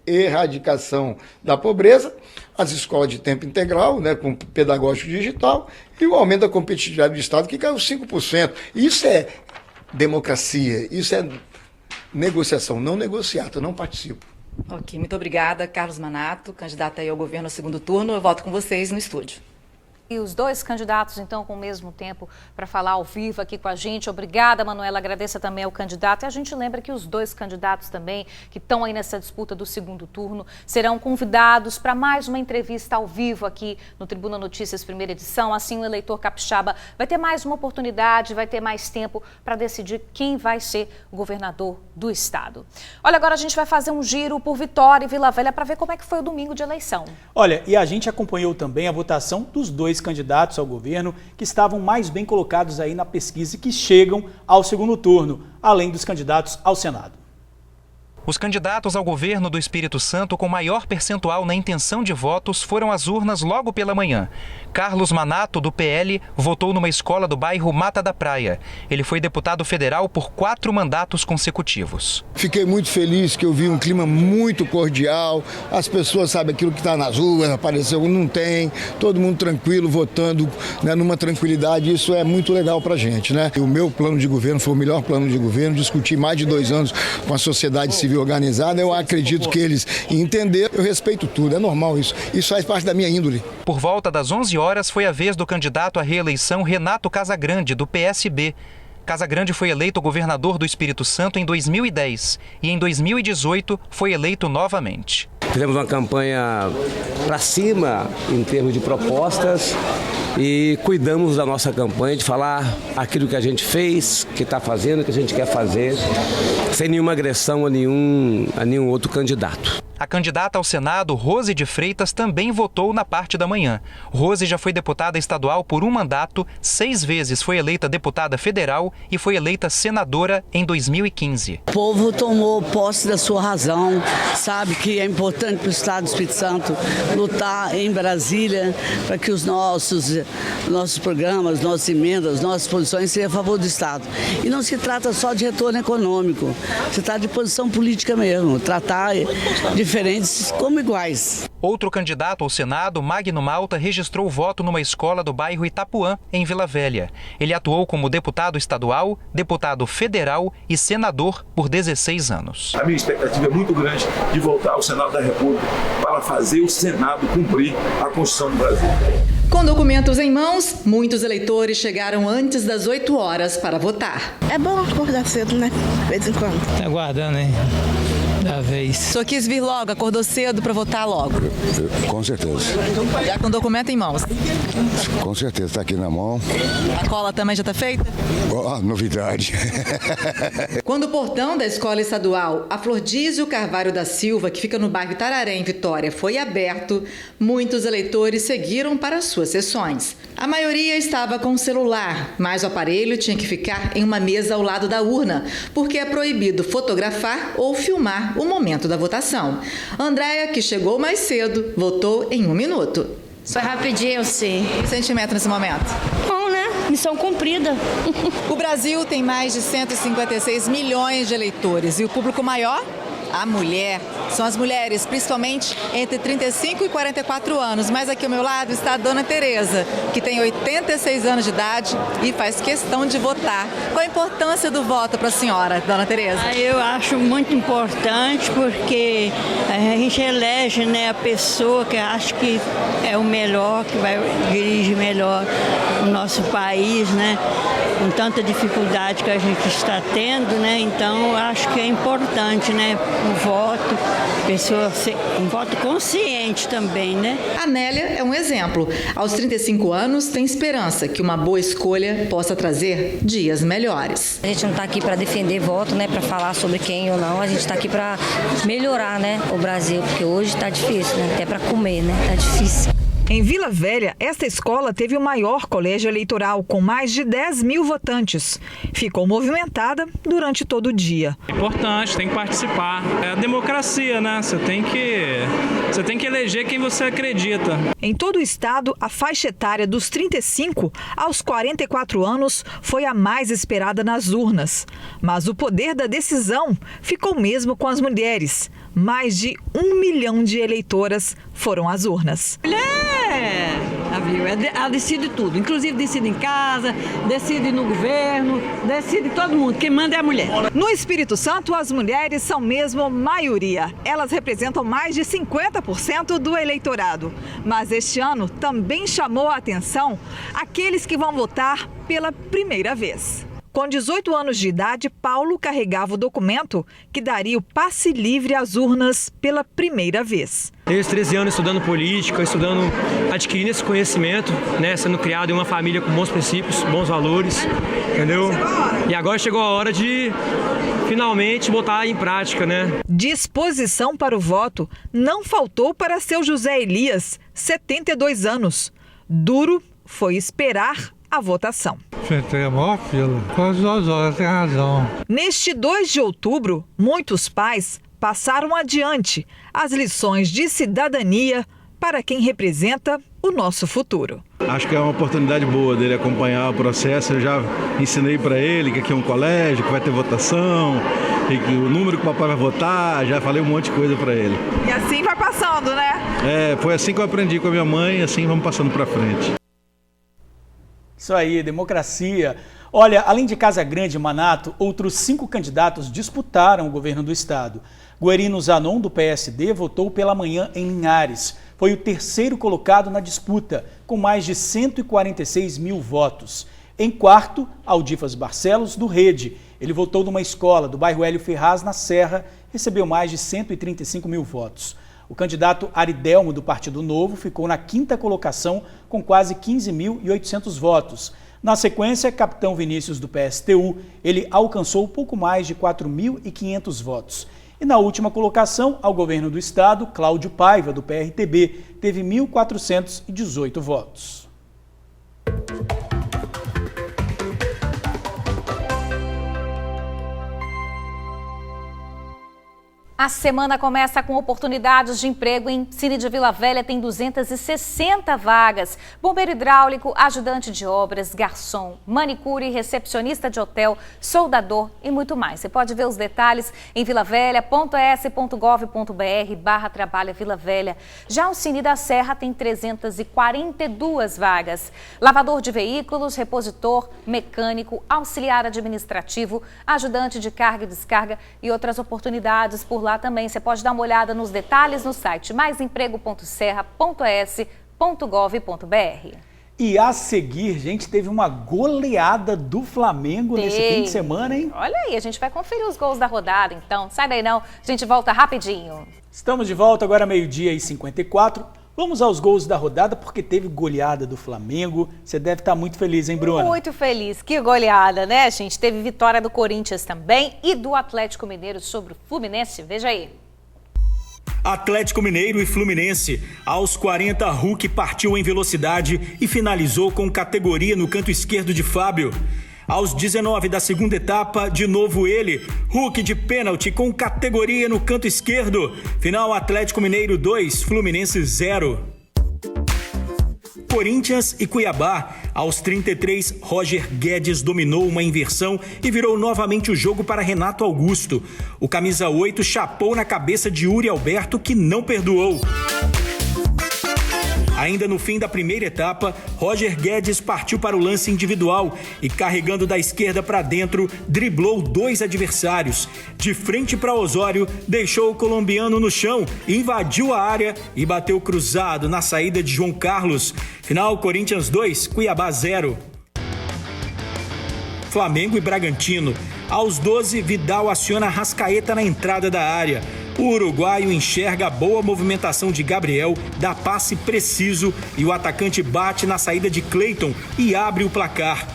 erradicação da pobreza, as escolas de tempo integral, né, com pedagógico digital, e o aumento da competitividade do Estado, que caiu 5%. Isso é democracia, isso é negociação, não negociata, eu não participo. Ok, muito obrigada, Carlos Manato, candidato aí ao governo no segundo turno. Eu volto com vocês no estúdio. E os dois candidatos, então, com o mesmo tempo para falar ao vivo aqui com a gente. Obrigada, Manuela. Agradeço também ao candidato. E a gente lembra que os dois candidatos também, que estão aí nessa disputa do segundo turno, serão convidados para mais uma entrevista ao vivo aqui no Tribuna Notícias, primeira edição. Assim, o eleitor capixaba vai ter mais uma oportunidade, vai ter mais tempo para decidir quem vai ser o governador do estado. Olha, agora a gente vai fazer um giro por Vitória e Vila Velha para ver como é que foi o domingo de eleição. Olha, e a gente acompanhou também a votação dos dois candidatos ao governo que estavam mais bem colocados aí na pesquisa e que chegam ao segundo turno, além dos candidatos ao Senado. Os candidatos ao governo do Espírito Santo com maior percentual na intenção de votos foram às urnas logo pela manhã. Carlos Manato, do PL, votou numa escola do bairro Mata da Praia. Ele foi deputado federal por 4 mandatos consecutivos. Fiquei muito feliz que eu vi um clima muito cordial, as pessoas sabem aquilo que está nas ruas, apareceu, não tem, todo mundo tranquilo, votando, né, numa tranquilidade, isso é muito legal para a gente, né? O meu plano de governo foi o melhor plano de governo, discuti mais de 2 anos com a sociedade civil organizada, eu acredito que eles entenderam, eu respeito tudo, é normal isso faz parte da minha índole. Por volta das 11 horas foi a vez do candidato à reeleição Renato Casagrande, do PSB. Casagrande foi eleito governador do Espírito Santo em 2010 e em 2018 foi eleito novamente. Fizemos uma campanha para cima em termos de propostas e cuidamos da nossa campanha de falar aquilo que a gente fez, que está fazendo, que a gente quer fazer, sem nenhuma agressão a nenhum outro candidato. A candidata ao Senado, Rose de Freitas, também votou na parte da manhã. Rose já foi deputada estadual por 1 mandato, 6 vezes foi eleita deputada federal e foi eleita senadora em 2015. O povo tomou posse da sua razão, sabe que é importante para o Estado do Espírito Santo lutar em Brasília para que os nossos programas, nossas emendas, nossas posições sejam a favor do Estado. E não se trata só de retorno econômico, se trata de posição política mesmo, tratar diferentes como iguais. Outro candidato ao Senado, Magno Malta, registrou voto numa escola do bairro Itapuã, em Vila Velha. Ele atuou como deputado estadual, deputado federal e senador por 16 anos. A minha expectativa é muito grande de voltar ao Senado da República para fazer o Senado cumprir a Constituição do Brasil. Com documentos em mãos, muitos eleitores chegaram antes das 8 horas para votar. É bom acordar cedo, né? De vez em quando. Tá aguardando, hein? da vez. O senhor quis vir logo, acordou cedo para votar logo? Com certeza. Já com o documento em mãos? Com certeza, está aqui na mão. A cola também já está feita? Novidade. Quando o portão da Escola Estadual A Flordísio Carvalho da Silva, que fica no bairro Itararé, em Vitória, foi aberto, muitos eleitores seguiram para as suas sessões. A maioria estava com celular, mas o aparelho tinha que ficar em uma mesa ao lado da urna, porque é proibido fotografar ou filmar o momento da votação. Andréia, que chegou mais cedo, votou em 1 minuto. Foi rapidinho, sim. Que sentimento nesse momento? Bom, né? Missão cumprida. O Brasil tem mais de 156 milhões de eleitores e o público maior? A mulher. São as mulheres, principalmente entre 35 e 44 anos. Mas aqui ao meu lado está a dona Tereza, que tem 86 anos de idade e faz questão de votar. Qual a importância do voto para a senhora, dona Tereza? Eu acho muito importante porque a gente elege, né, a pessoa que acha que é o melhor, que vai dirigir melhor o nosso país, né? Com tanta dificuldade que a gente está tendo, né? Então, acho que é importante, né? O voto, um voto consciente também, né? A Nélia é um exemplo. Aos 35 anos, tem esperança que uma boa escolha possa trazer dias melhores. A gente não está aqui para defender voto, né? Para falar sobre quem ou não. A gente está aqui para melhorar, né? O Brasil, porque hoje está difícil, né? Até para comer, né? Está difícil. Em Vila Velha, esta escola teve o maior colégio eleitoral, com mais de 10 mil votantes. Ficou movimentada durante todo o dia. É importante, tem que participar. É a democracia, né? Você tem que eleger quem você acredita. Em todo o estado, a faixa etária dos 35 aos 44 anos foi a mais esperada nas urnas. Mas o poder da decisão ficou mesmo com as mulheres. Mais de 1 milhão de eleitoras foram às urnas. Ela decide tudo, inclusive decide em casa, decide no governo, decide todo mundo, quem manda é a mulher. No Espírito Santo, as mulheres são mesmo maioria. Elas representam mais de 50% do eleitorado. Mas este ano também chamou a atenção aqueles que vão votar pela primeira vez. Com 18 anos de idade, Paulo carregava o documento que daria o passe livre às urnas pela primeira vez. Desde os 13 anos estudando política, adquirindo esse conhecimento, né, sendo criado em uma família com bons princípios, bons valores, entendeu? E agora chegou a hora de finalmente botar em prática, né? Disposição para o voto não faltou para seu José Elias, 72 anos. Duro foi esperar a votação. Tem a maior fila. Quase 2 horas, tem razão. Neste 2 de outubro, muitos pais passaram adiante as lições de cidadania para quem representa o nosso futuro. Acho que é uma oportunidade boa dele acompanhar o processo. Eu já ensinei para ele que aqui é um colégio, que vai ter votação, e que o número que o papai vai votar, já falei um monte de coisa para ele. E assim vai passando, né? Foi assim que eu aprendi com a minha mãe e assim vamos passando para frente. Isso aí, democracia. Olha, além de Casa Grande e Manato, outros 5 candidatos disputaram o governo do estado. Guerino Zanon, do PSD, votou pela manhã em Linhares. Foi o 3º colocado na disputa, com mais de 146 mil votos. Em 4º, Aldifas Barcelos, do Rede. Ele votou numa escola do bairro Hélio Ferraz, na Serra, recebeu mais de 135 mil votos. O candidato Aridelmo, do Partido Novo, ficou na 5ª colocação com quase 15.800 votos. Na sequência, Capitão Vinícius, do PSTU, ele alcançou pouco mais de 4.500 votos. E na última colocação, ao governo do estado, Cláudio Paiva, do PRTB, teve 1.418 votos. A semana começa com oportunidades de emprego em Cine de Vila Velha, tem 260 vagas. Bombeiro hidráulico, ajudante de obras, garçom, manicure, recepcionista de hotel, soldador e muito mais. Você pode ver os detalhes em vilavelha.es.gov.br/trabalho Vila Velha. Já o Cine da Serra tem 342 vagas. Lavador de veículos, repositor, mecânico, auxiliar administrativo, ajudante de carga e descarga e outras oportunidades por lá também. Você pode dar uma olhada nos detalhes no site maisemprego.serra.es.gov.br. E a seguir, gente, teve uma goleada do Flamengo nesse fim de semana, hein? Olha aí, a gente vai conferir os gols da rodada, então. Sai daí não, a gente volta rapidinho. Estamos de volta agora 12h54. Vamos aos gols da rodada, porque teve goleada do Flamengo. Você deve estar muito feliz, hein, Bruna? Muito feliz. Que goleada, né, gente? Teve vitória do Corinthians também e do Atlético Mineiro sobre o Fluminense. Veja aí. Atlético Mineiro e Fluminense. Aos 40, Hulk partiu em velocidade e finalizou com categoria no canto esquerdo de Fábio. Aos 19 da segunda etapa, de novo ele, Hulk de pênalti com categoria no canto esquerdo. Final Atlético Mineiro 2, Fluminense 0. Corinthians e Cuiabá. Aos 33, Roger Guedes dominou uma inversão e virou novamente o jogo para Renato Augusto. O camisa 8 chapou na cabeça de Yuri Alberto, que não perdoou. Ainda no fim da primeira etapa, Roger Guedes partiu para o lance individual e, carregando da esquerda para dentro, driblou 2 adversários. De frente para Osório, deixou o colombiano no chão, invadiu a área e bateu cruzado na saída de João Carlos. Final, Corinthians 2, Cuiabá 0. Flamengo e Bragantino. Aos 12, Vidal aciona Arrascaeta na entrada da área. O uruguaio enxerga a boa movimentação de Gabriel, dá passe preciso e o atacante bate na saída de Cleiton e abre o placar.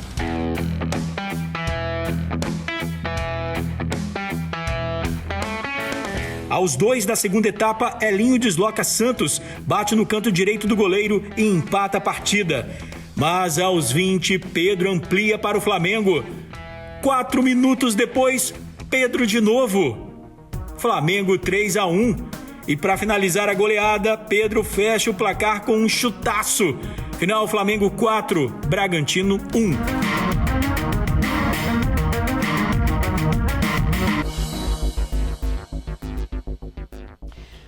Aos 2 da segunda etapa, Elinho desloca Santos, bate no canto direito do goleiro e empata a partida. Mas aos 20, Pedro amplia para o Flamengo. 4 minutos depois, Pedro de novo. Flamengo 3-1. E para finalizar a goleada, Pedro fecha o placar com um chutaço. Final, Flamengo 4, Bragantino 1.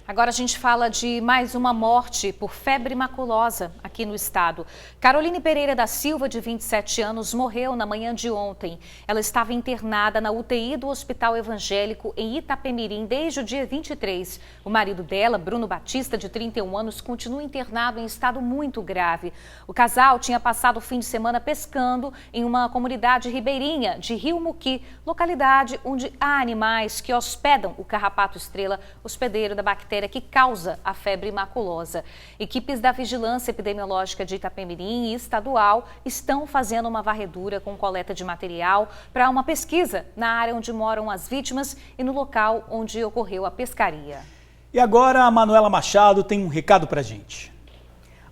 Agora a gente fala de mais uma morte por febre maculosa aqui no estado. Caroline Pereira da Silva, de 27 anos, morreu na manhã de ontem. Ela estava internada na UTI do Hospital Evangélico em Itapemirim desde o dia 23. O marido dela, Bruno Batista, de 31 anos, continua internado em estado muito grave. O casal tinha passado o fim de semana pescando em uma comunidade ribeirinha de Rio Muqui, localidade onde há animais que hospedam o carrapato estrela, hospedeiro da bactéria que causa a febre maculosa. Equipes da Vigilância Epidemiológica de Itapemirim e estadual estão fazendo uma varredura com coleta de material para uma pesquisa na área onde moram as vítimas e no local onde ocorreu a pescaria. E agora a Manuela Machado tem um recado pra gente.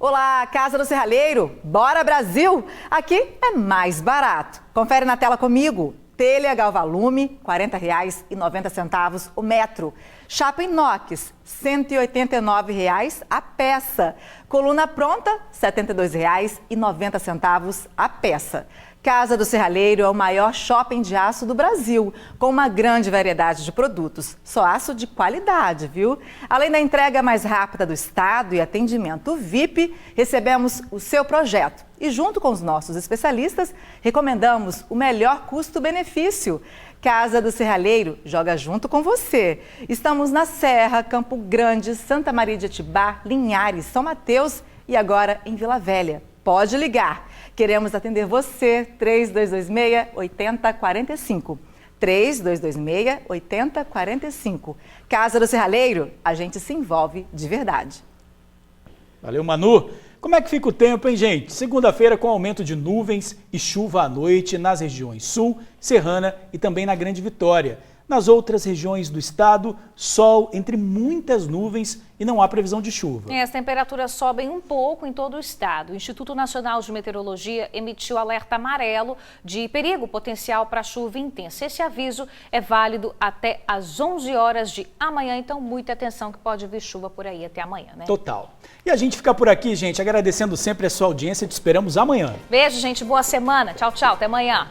Olá, Casa do Serralheiro, bora Brasil! Aqui é mais barato. Confere na tela comigo. Telha Galvalume, R$ 40,90 o metro. Chapa inox, R$ 189,00 a peça. Coluna pronta, R$ 72,90 a peça. Casa do Serralheiro é o maior shopping de aço do Brasil, com uma grande variedade de produtos. Só aço de qualidade, viu? Além da entrega mais rápida do estado e atendimento VIP, recebemos o seu projeto. E junto com os nossos especialistas, recomendamos o melhor custo-benefício. Casa do Serralheiro joga junto com você. Estamos na Serra, Campo Grande, Santa Maria de Itibá, Linhares, São Mateus e agora em Vila Velha. Pode ligar. Queremos atender você, 3226-8045. 3226-8045. Casa do Serralheiro, a gente se envolve de verdade. Valeu, Manu. Como é que fica o tempo, hein, gente? Segunda-feira com aumento de nuvens e chuva à noite nas regiões Sul, Serrana e também na Grande Vitória. Nas outras regiões do estado, sol entre muitas nuvens e não há previsão de chuva. As temperaturas sobem um pouco em todo o estado. O Instituto Nacional de Meteorologia emitiu alerta amarelo de perigo potencial para chuva intensa. Esse aviso é válido até às 11 horas de amanhã, então muita atenção que pode vir chuva por aí até amanhã, né? Total. E a gente fica por aqui, gente, agradecendo sempre a sua audiência. Te esperamos amanhã. Beijo, gente. Boa semana. Tchau, tchau. Até amanhã.